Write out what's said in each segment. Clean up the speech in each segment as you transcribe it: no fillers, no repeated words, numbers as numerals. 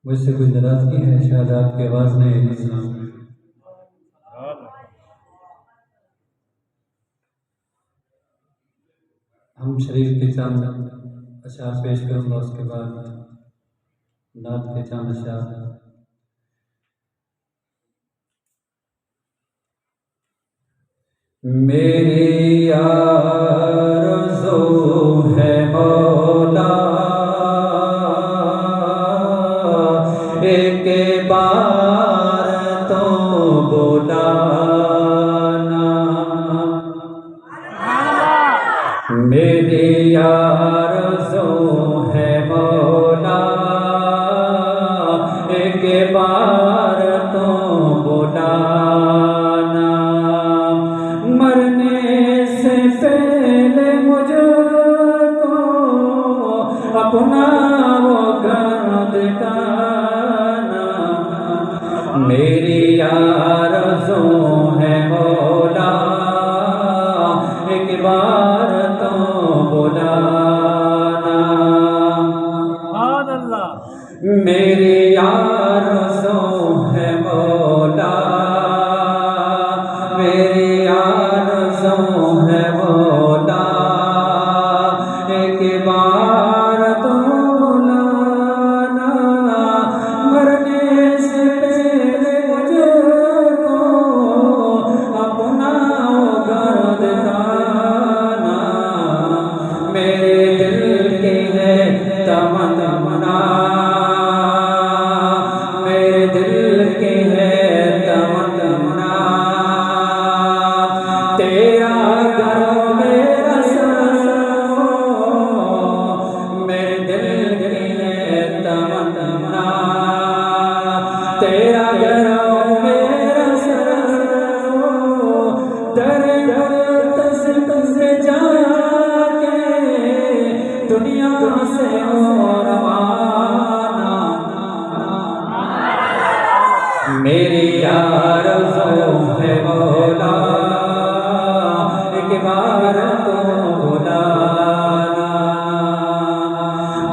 मुझसे कुछ नाराजगी है, शायद आपकी आवाज़ नहीं सुना। हम शरीफ के चांद अशार पेश करूँगा, उसके बाद नात के चांद अशार। मेरी आरज़ू है मौला एक बार तो बुलाना, मेरी आरज़ू है मौला एक बार तो बुलाना, मरने से पहले मुझको अपना वो घर दिखाना, मेरी आरज़ू है मौला एक बार तो बुलाना, मेरी आरज़ू है मौला, मेरी आरज़ू है मौला एक बार तो बुलाना, मरने से पहले मुझको अपना घर दिखाना, मेरे दिल की है तमन्ना, मेरे दिल की है तमन्ना, तेरा घर मेरा सर, मेरे दिल की है तमन्ना, तेरा घर मेरा सर, दर तस जाके दुनिया से रवाना, मेरी आरज़ू है मौला एक बार तो बुलाना,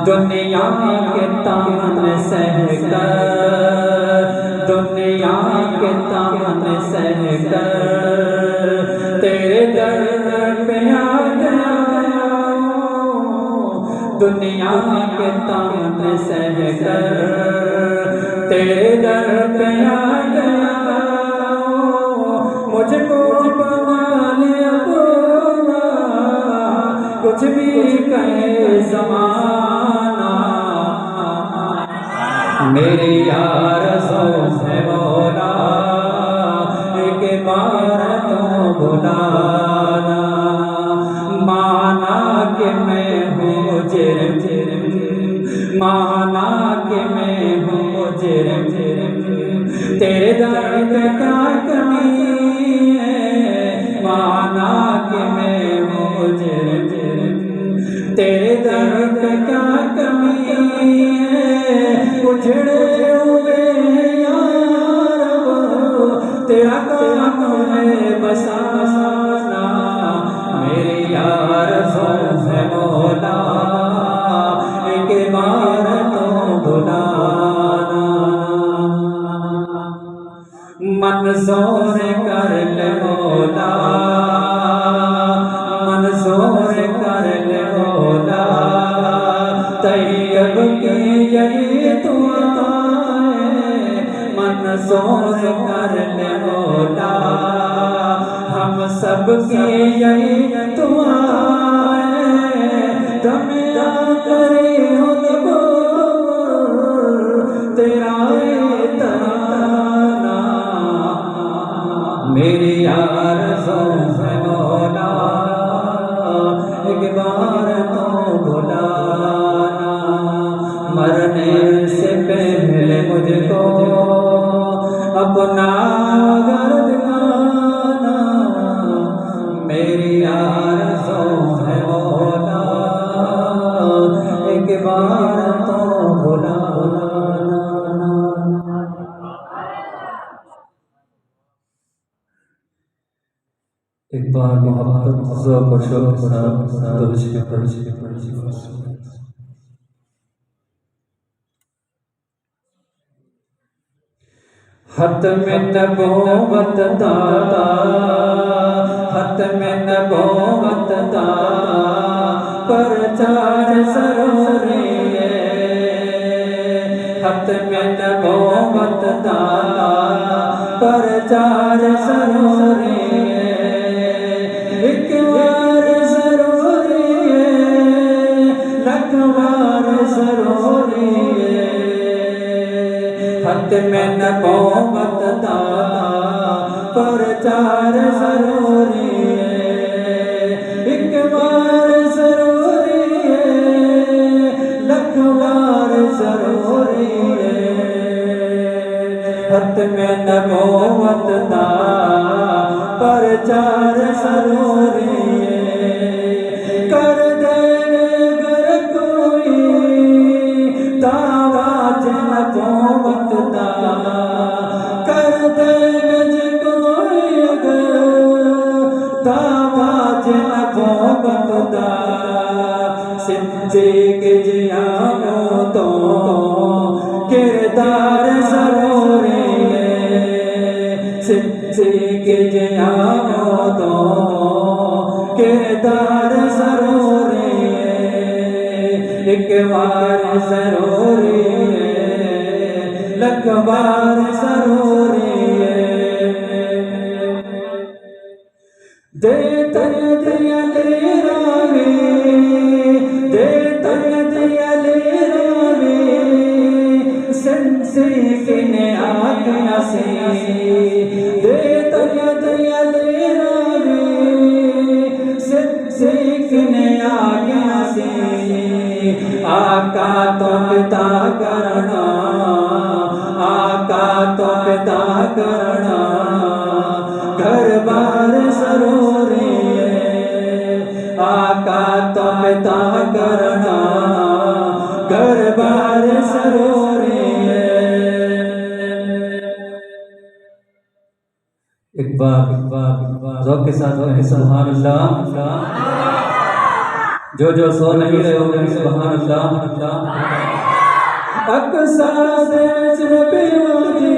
दुनिया के ताने सहकर, दुनिया के ताने सहकर तेरे दर पे आ गया, दुनिया के ताने सहकर तेरे दर पे आ गया, मुझको बना लिया अपना, कुछ भी कहे ज़माना, मेरी आरज़ू है मौला एक बार तो बुलाना, माना कि मैं हूँ मुजरिम, माना कि मैं हूँ मुजरिम, तेरे दर पे क्या कमी है, माना कि मैं हूँ मुजरिम, तेरे दर पे क्या कमी है, उजड़े हुए यार तेरा काम है बसाना, मेरी आरज़ू है मौला एक बार तो बुलाना, मंज़ूर कर ले मौला, मंज़ूर कर ले मौला, तैयब की यही दुआ है, मंज़ूर कर ले मौला, हम सब की यही दुआ है, तुम्हें आखिरी हुक्म तेरा ताना, मेरी आरज़ू है मौला एक बार तो बुलाना, मरने से पहले मुझको अपना घर दिखाना, मेरी आरज़ू है मौला एक बार तो बुलाना। एक बार मोहब्बत ज़ौक़ और शौक़ के साथ दुरुद शरीफ पढ़िए। खत्म नबूवत दा, खत्म नबूवत दा प्रचार ज़रूरी है। खत्म नबूवत दा प्रचार ज़रूरी है। एक बार ज़रूरी है, लख बार ज़रूरी है। खत्म नबूवत दा प्रचार ज़रूरी है। एक बार ज़रूरी है, लख बार ज़रूरी है। खत्म नबूवत दा प्रचार ज़रूरी है। कर दे अगर कोई दावा नबूवत दा, कर दे कोई अगर दावा नबूवत दा। सिद्दीक़ जियानो तो किरदार ज़रूरी है। सिद्दीक़ जियानो तो किरदार ज़रूरी है। एक बार ज़रूरी है, लख बार ज़रूरी है। दे तन दिया ले रावी, दे तन दिया ले रावी, सिद्दीक़ ने आज्ञा से। दे तन दिया ले रावी, सिद्दीक़ ने आज्ञा से। आका तो पिता करना, आका तो पिता करना, घर बार ज़रूरी है। आका तो पिता करना, घर बार ज़रूरी है। एक बार ज़ौक़ के साथ सुभान अल्लाह। जो सो नहीं रहे होंगे सुभान अल्लाह। अक़सा विच नबियों दी,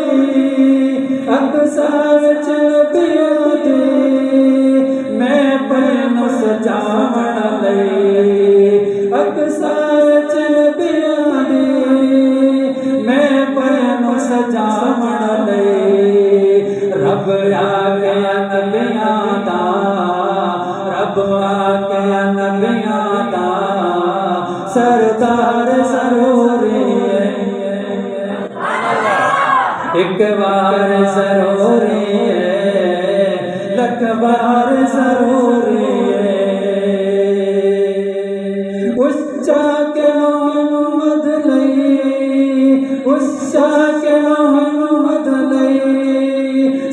अक़सा विच नबियों दी, मैं पैनू सजावण लई। अक़सा विच नबियों दी, मैं पैनू सजावण लई। रब आ गया नबियां दा, रब आ गया नबियां दा सरदार ज़रूरी है। एक बार ज़रूरी है, लख बार ज़रूरी है। उच्चा के मोहम्मद लई, उच्चा के मोहम्मद लई,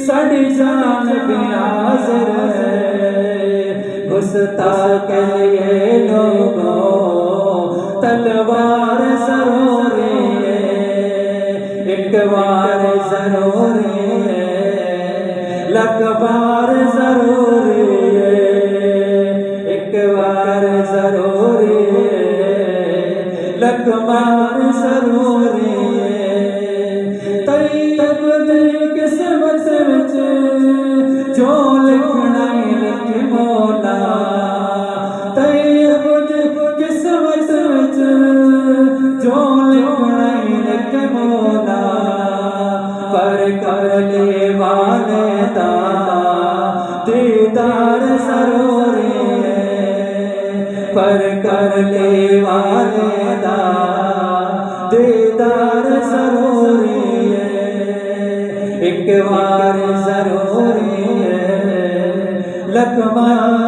साड़ी जान भी हाज़िर है। गुस्ताख लिए लोगों तलवार ज़रूरी है। एक बार ज़रूरी है, लख बार ज़रूरी है। एक बार ज़रूरी है, लख बार ज़रूरी है। तैयब दी किस्मत विच जो लिखना ही लिख मौला। तैयब दी किस्मत विच जो लिखना ही लिख मौला। पर करने वाले दा दीदार ज़रूरी है। पर करने वाले दा दीदार ज़रूरी है। एक बार ज़रूरी है, लख बार